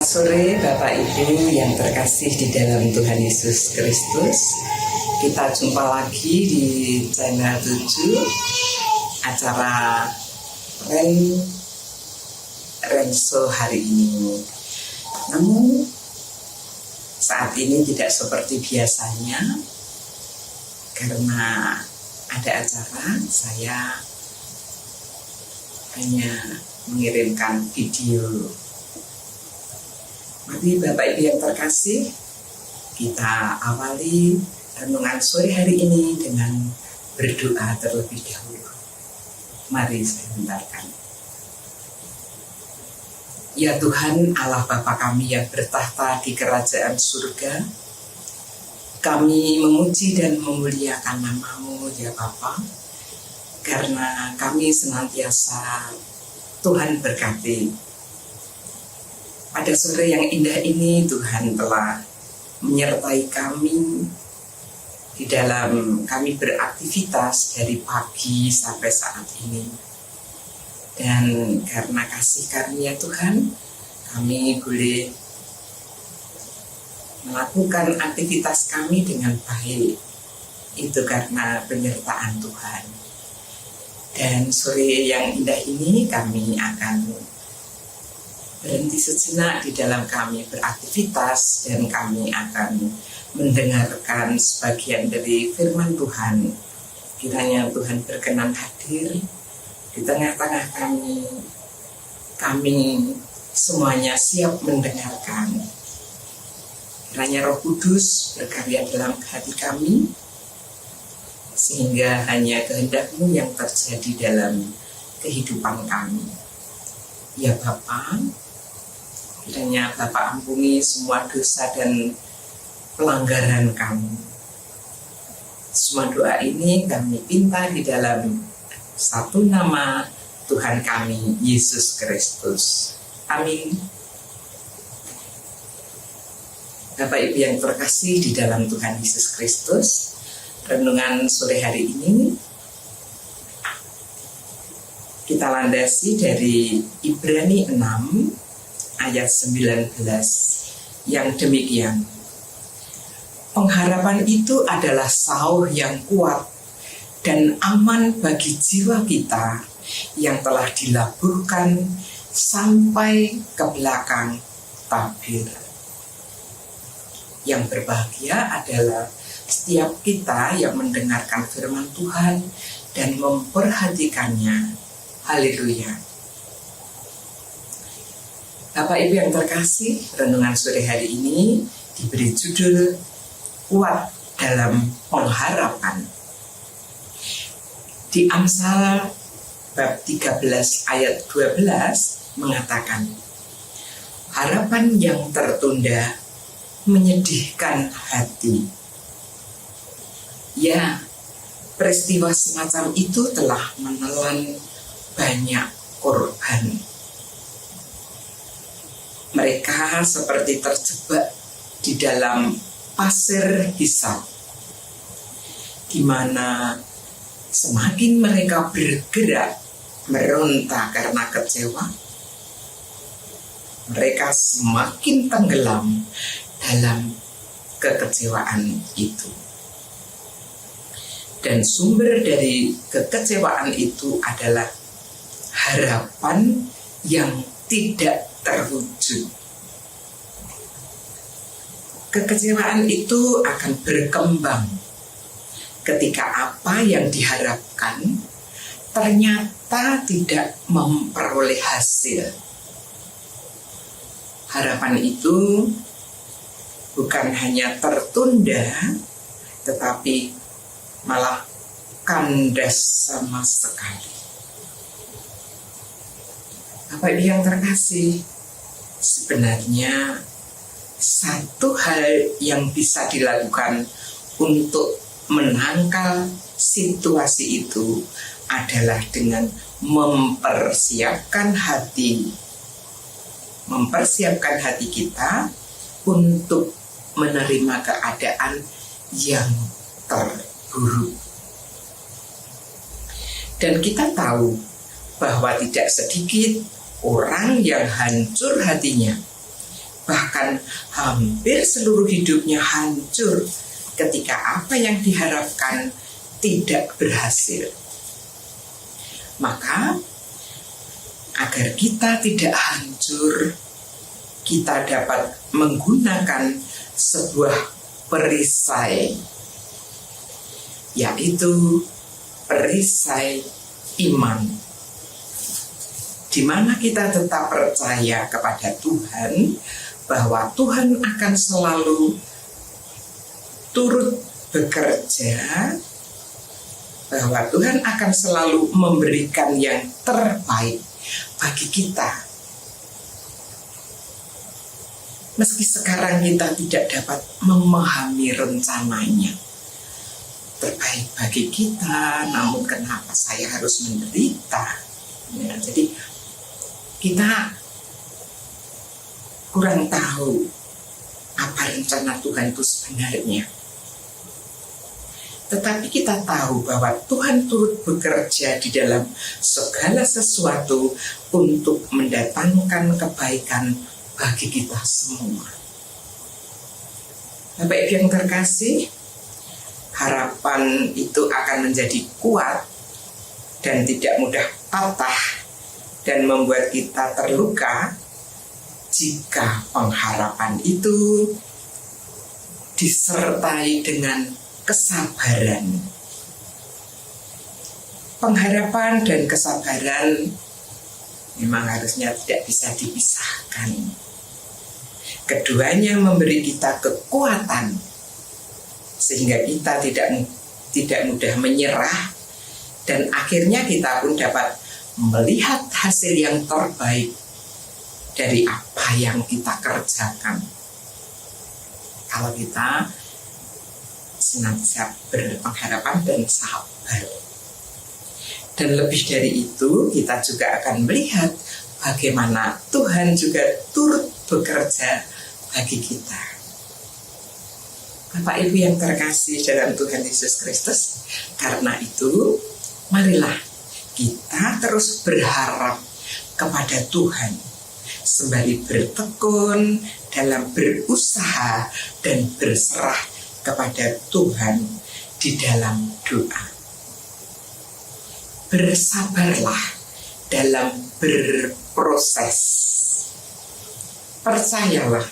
Sore Bapak Ibu yang terkasih di dalam Tuhan Yesus Kristus. Kita jumpa lagi di channel 7 acara Renso hari ini. Namun saat ini tidak seperti biasanya, karena ada acara, saya hanya mengirimkan video. Mari Bapak Ibu yang terkasih, kita awali renungan sore hari ini dengan berdoa terlebih dahulu. Mari saya bentarkan. Ya Tuhan Allah Bapa kami yang bertahta di kerajaan surga, kami memuji dan memuliakan nama-Mu ya Bapa, karena kami senantiasa Tuhan berkati. Pada sore yang indah ini Tuhan telah menyertai kami di dalam kami beraktivitas dari pagi sampai saat ini. Dan karena kasih karunia Tuhan, kami boleh melakukan aktivitas kami dengan baik. Itu karena penyertaan Tuhan. Dan sore yang indah ini kami akan berhenti sejenak di dalam kami beraktivitas, dan kami akan mendengarkan sebagian dari firman Tuhan. Kiranya Tuhan berkenan hadir di tengah-tengah kami. Kami semuanya siap mendengarkan. Kiranya Roh Kudus berkarya dalam hati kami, sehingga hanya kehendak-Mu yang terjadi dalam kehidupan kami. Ya Bapa, kiranya Bapa ampuni semua dosa dan pelanggaran kami. Semua doa ini kami minta di dalam satu nama Tuhan kami, Yesus Kristus. Amin. Bapak Ibu yang terkasih di dalam Tuhan Yesus Kristus, renungan sore hari ini kita landasi dari Ibrani 6 ayat 19 yang demikian. Pengharapan itu adalah sauh yang kuat dan aman bagi jiwa kita yang telah dilaburkan sampai ke belakang tabir. Yang berbahagia adalah setiap kita yang mendengarkan firman Tuhan dan memperhatikannya. Haleluya. Bapak Ibu yang terkasih, renungan sore hari ini diberi judul Kuat dalam Pengharapan. Di Amsal bab 13 ayat 12 mengatakan, harapan yang tertunda menyedihkan hati. Ya, peristiwa semacam itu telah menelan banyak korban. Mereka seperti terjebak di dalam pasir hisap, di mana semakin mereka bergerak meronta karena kecewa, mereka semakin tenggelam dalam kekecewaan itu. Dan sumber dari kekecewaan itu adalah harapan yang tidak terwujud. Kekecewaan itu akan berkembang ketika apa yang diharapkan ternyata tidak memperoleh hasil. Harapan itu bukan hanya tertunda, tetapi malah kandas sama sekali. Bapak Ibu yang terkasih, sebenarnya satu hal yang bisa dilakukan untuk menangkal situasi itu adalah dengan mempersiapkan hati kita untuk menerima keadaan yang terburuk. Dan kita tahu bahwa tidak sedikit orang yang hancur hatinya bahkan hampir seluruh hidupnya hancur ketika apa yang diharapkan tidak berhasil. Maka agar kita tidak hancur, kita dapat menggunakan sebuah perisai, yaitu perisai iman, di mana kita tetap percaya kepada Tuhan bahwa Tuhan akan selalu turut bekerja, bahwa Tuhan akan selalu memberikan yang terbaik bagi kita. Meski sekarang kita tidak dapat memahami rencananya terbaik bagi kita, namun kenapa saya harus menderita? Ya, jadi kita kurang tahu apa rencana Tuhan itu sebenarnya. Tetapi kita tahu bahwa Tuhan turut bekerja di dalam segala sesuatu untuk mendatangkan kebaikan bagi kita semua. Bapak Ibu yang terkasih, harapan itu akan menjadi kuat dan tidak mudah patah dan membuat kita terluka jika pengharapan itu disertai dengan kesabaran. Pengharapan dan kesabaran memang harusnya tidak bisa dipisahkan. Keduanya memberi kita kekuatan sehingga kita tidak mudah menyerah, dan akhirnya kita pun dapat melihat hasil yang terbaik dari apa yang kita kerjakan. Kalau kita senantiasa berpengharapan dan sabar. Dan lebih dari itu, kita juga akan melihat bagaimana Tuhan juga turut bekerja bagi kita. Bapak Ibu yang terkasih dalam Tuhan Yesus Kristus, karena itu marilah kita terus berharap kepada Tuhan sembari bertekun dalam berusaha dan berserah kepada Tuhan di dalam doa. Bersabarlah dalam berproses. Percayalah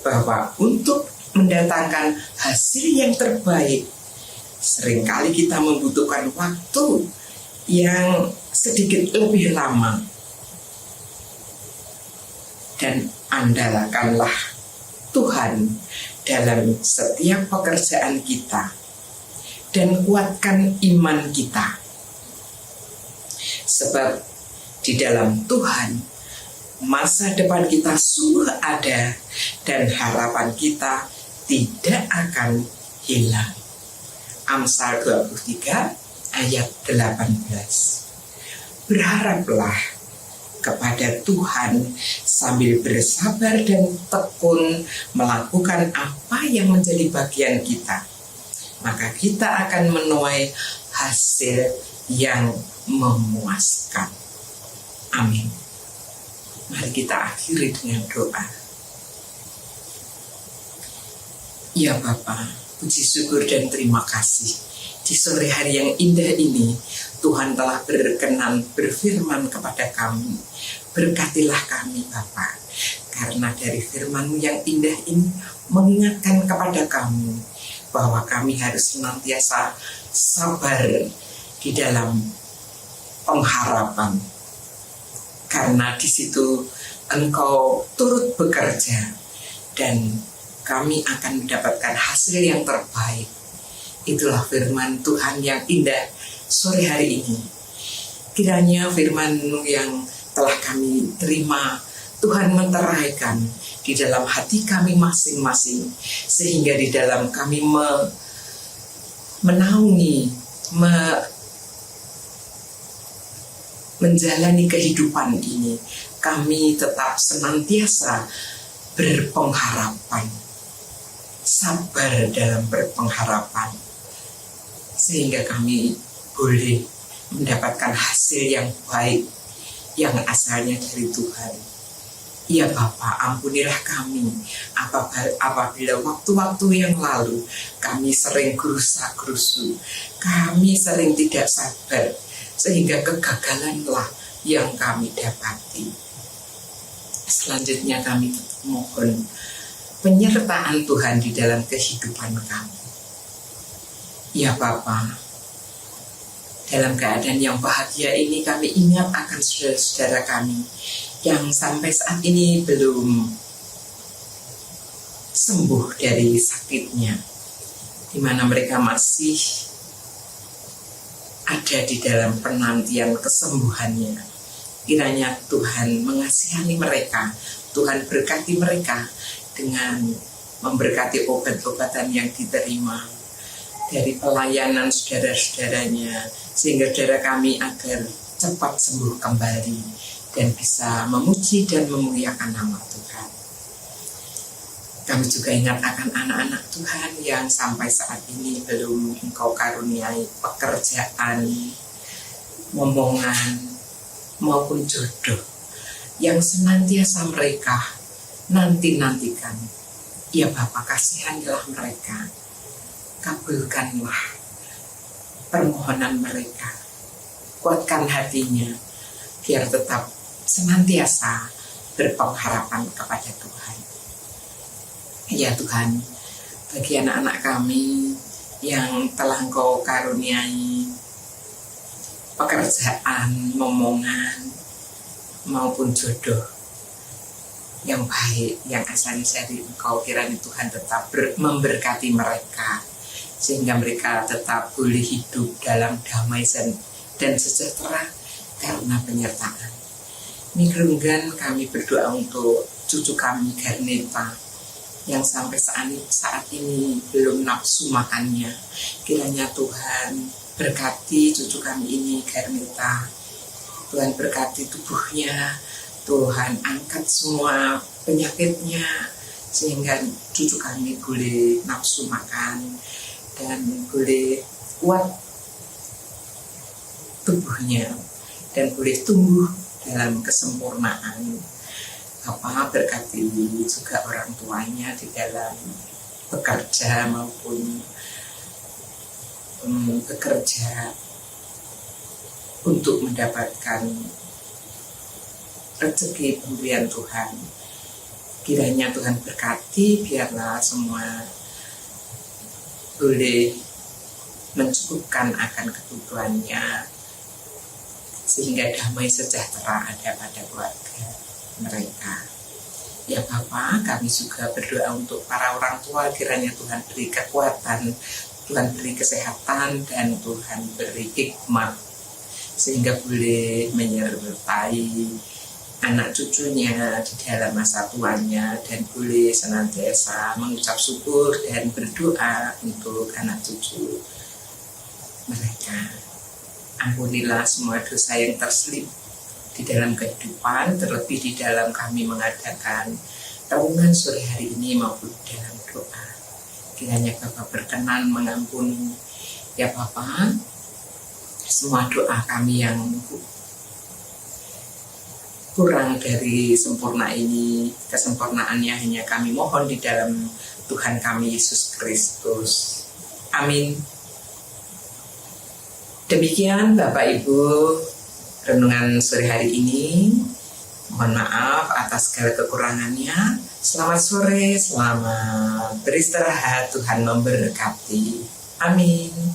bahwa untuk mendatangkan hasil yang terbaik, seringkali kita membutuhkan waktu yang sedikit lebih lama. Dan andalkanlah Tuhan dalam setiap pekerjaan kita dan kuatkan iman kita. Sebab di dalam Tuhan masa depan kita sungguh ada dan harapan kita tidak akan hilang. Amsal 23 ayat 18. Berharaplah kepada Tuhan sambil bersabar dan tekun melakukan apa yang menjadi bagian kita. Maka kita akan menuai hasil yang memuaskan. Amin. Mari kita akhiri dengan doa. Ya Bapa, puji syukur dan terima kasih. Di sore hari yang indah ini, Tuhan telah berkenan berfirman kepada kami. Berkatilah kami Bapa, karena dari firman-Mu yang indah ini mengingatkan kepada kami bahwa kami harus senantiasa sabar di dalam pengharapan, karena di situ Engkau turut bekerja dan kami akan mendapatkan hasil yang terbaik. Itulah firman Tuhan yang indah sore hari ini. Kiranya firman-Mu yang telah kami terima, Tuhan menteraikan di dalam hati kami masing-masing, sehingga di dalam kami menaungi, menjalani kehidupan ini, kami tetap senantiasa berpengharapan, sabar dalam berpengharapan, sehingga kami boleh mendapatkan hasil yang baik yang asalnya dari Tuhan. Ya Bapa, ampunilah kami apabila waktu-waktu yang lalu kami sering gerusa-gerusu, kami sering tidak sabar, sehingga kegagalanlah yang kami dapati. Selanjutnya kami mohon penyertaan Tuhan di dalam kehidupan kami. Ya Bapa, dalam keadaan yang bahagia ini kami ingat akan saudara-saudara kami yang sampai saat ini belum sembuh dari sakitnya, di mana mereka masih ada di dalam penantian kesembuhannya. Kiranya Tuhan mengasihani mereka, Tuhan berkati mereka dengan memberkati obat-obatan yang diterima dari pelayanan saudara-saudaranya, sehingga saudara kami agar cepat sembuh kembali dan bisa memuji dan memuliakan nama Tuhan. Kami juga ingat akan anak-anak Tuhan yang sampai saat ini belum Engkau karuniai pekerjaan, momongan, maupun jodoh yang senantiasa mereka nanti-nantikan. Ya Bapa, kasihanilah mereka, kabulkanlah permohonan mereka, kuatkan hatinya, biar tetap senantiasa berpengharapan kepada Tuhan. Ya Tuhan, bagi anak-anak kami yang telah Engkau karuniai pekerjaan, momongan, maupun jodoh yang baik, yang asalnya dari Engkau, kiranya Tuhan tetap memberkati mereka, sehingga mereka tetap boleh hidup dalam damai dan sejahtera karena penyertaan. Mikrunggan kami berdoa untuk cucu kami Garneta yang sampai saat ini belum nafsu makannya. Kiranya Tuhan berkati cucu kami ini Garneta, Tuhan berkati tubuhnya, Tuhan angkat semua penyakitnya, sehingga cucu kami boleh nafsu makan dan boleh kuat tubuhnya dan boleh tumbuh dalam kesempurnaan. Bapa, berkati juga orang tuanya di dalam bekerja maupun bekerja untuk mendapatkan rezeki pemberian Tuhan. Kiranya Tuhan berkati, biarlah semua boleh mencukupkan akan kebutuhannya, sehingga damai sejahtera ada pada keluarga mereka. Ya Bapa, kami juga berdoa untuk para orang tua, kiranya Tuhan beri kekuatan, Tuhan beri kesehatan, dan Tuhan beri hikmat, sehingga boleh menyertai anak cucunya di dalam masa tuanya, dan boleh senantiasa mengucap syukur dan berdoa untuk anak cucu mereka. Ampunilah semua dosa yang terselip di dalam kehidupan, terlebih di dalam kami mengadakan renungan sore hari ini maupun dalam doa. Kiranya Bapa berkenan mengampuni, ya Bapa, semua doa kami yang kurang dari sempurna ini. Kesempurnaannya hanya kami mohon di dalam Tuhan kami Yesus Kristus. Amin. Demikian Bapak Ibu renungan sore hari ini. Mohon maaf atas segala kekurangannya. Selamat sore, selamat beristirahat. Tuhan memberkati. Amin.